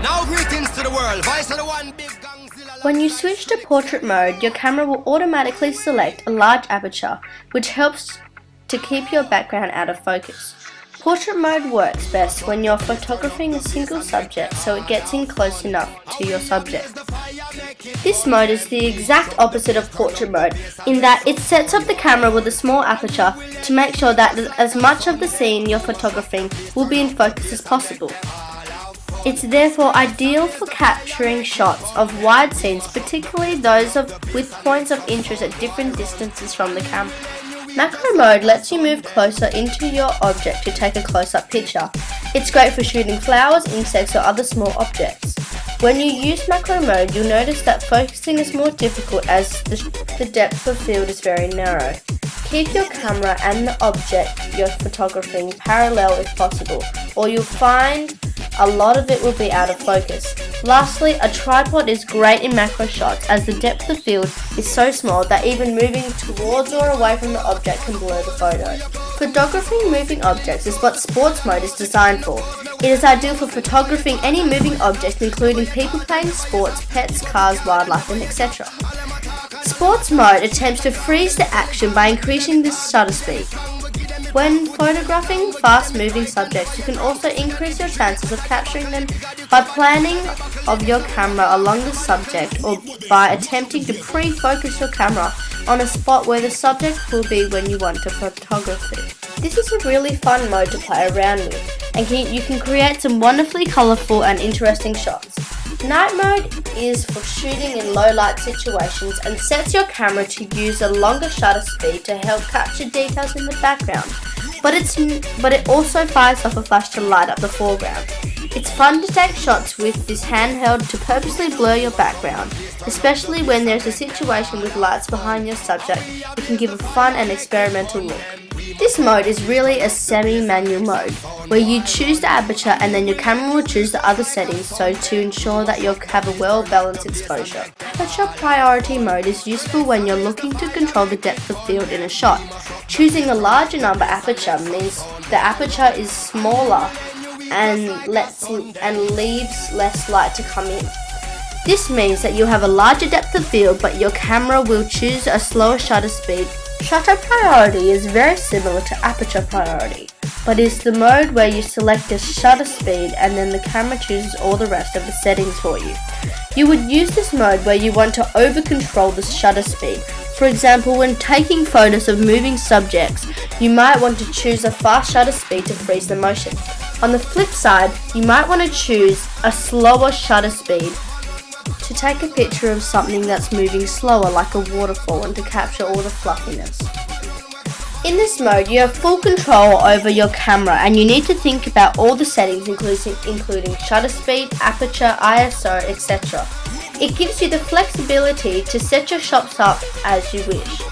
Now greetings to the world. Vice of the one big Gangzilla. When you switch to portrait mode, your camera will automatically select a large aperture, which helps to keep your background out of focus. Portrait mode works best when you're photographing a single subject, so it gets in close enough to your subject. This mode is the exact opposite of portrait mode in that it sets up the camera with a small aperture to make sure that as much of the scene you're photographing will be in focus as possible. It's therefore ideal for capturing shots of wide scenes, particularly those with points of interest at different distances from the camera. Macro mode lets you move closer into your object to take a close-up picture. It's great for shooting flowers, insects or other small objects. When you use macro mode, you'll notice that focusing is more difficult as the depth of field is very narrow. Keep your camera and the object you're photographing parallel if possible, or you'll find a lot of it will be out of focus. Lastly, a tripod is great in macro shots as the depth of field is so small that even moving towards or away from the object can blur the photo. Photographing moving objects is what sports mode is designed for. It is ideal for photographing any moving objects including people playing sports, pets, cars, wildlife and etc. Sports mode attempts to freeze the action by increasing the shutter speed. When photographing fast-moving subjects, you can also increase your chances of capturing them by planning of your camera along the subject or by attempting to pre-focus your camera on a spot where the subject will be when you want to photograph it. This is a really fun mode to play around with, and you can create some wonderfully colourful and interesting shots. Night mode is for shooting in low light situations and sets your camera to use a longer shutter speed to help capture details in the background, but it also fires off a flash to light up the foreground. It's fun to take shots with this handheld to purposely blur your background, especially when there's a situation with lights behind your subject. It can give a fun and experimental look. This mode is really a semi-manual mode, where you choose the aperture and then your camera will choose the other settings so to ensure that you'll have a well-balanced exposure. Aperture priority mode is useful when you're looking to control the depth of field in a shot. Choosing a larger number aperture means the aperture is smaller and leaves less light to come in. This means that you'll have a larger depth of field, but your camera will choose a slower shutter speed. Shutter priority is very similar to aperture priority, but is the mode where you select a shutter speed and then the camera chooses all the rest of the settings for you. You would use this mode where you want to over-control the shutter speed. For example, when taking photos of moving subjects, you might want to choose a fast shutter speed to freeze the motion. On the flip side, you might want to choose a slower shutter speed to take a picture of something that's moving slower like a waterfall and to capture all the fluffiness. In this mode, you have full control over your camera and you need to think about all the settings including shutter speed, aperture, ISO, etc. It gives you the flexibility to set your shots up as you wish.